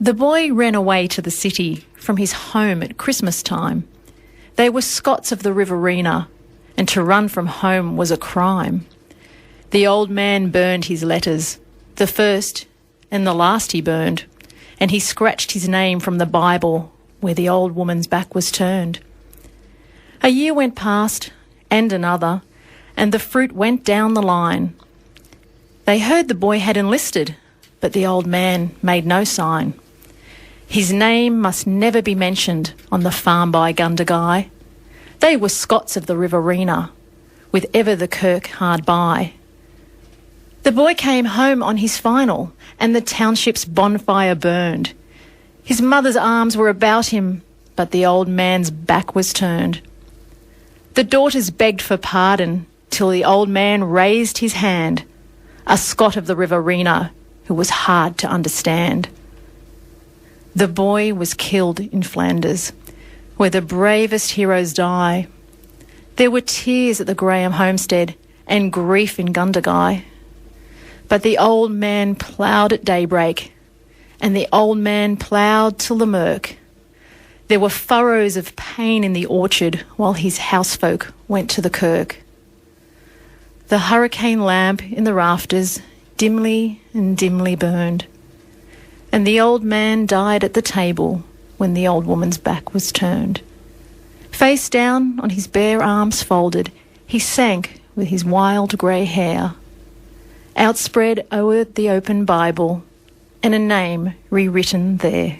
The boy ran away to the city from his home at Christmas time. They were Scots of the Riverina, and to run from home was a crime. The old man burned his letters, the first and the last he burned, and he scratched his name from the Bible where the old woman's back was turned. A year went past, and another, and the fruit went down the line. They heard the boy had enlisted, but the old man made no sign. His name must never be mentioned on the farm by Gundagai. They were Scots of the Riverina, with ever the kirk hard by. The boy came home on his final, and the township's bonfire burned. His mother's arms were about him, but the old man's back was turned. The daughters begged for pardon, till the old man raised his hand, a Scot of the Riverina who was hard to understand. The boy was killed in Flanders, where the bravest heroes die. There were tears at the Graham homestead and grief in Gundagai. But the old man ploughed at daybreak, and the old man ploughed till the murk. There were furrows of pain in the orchard while his housefolk went to the kirk. The hurricane lamp in the rafters dimly and dimly burned, and the old man died at the table when the old woman's back was turned. Face down on his bare arms folded, he sank with his wild grey hair, outspread o'er the open Bible, and a name rewritten there.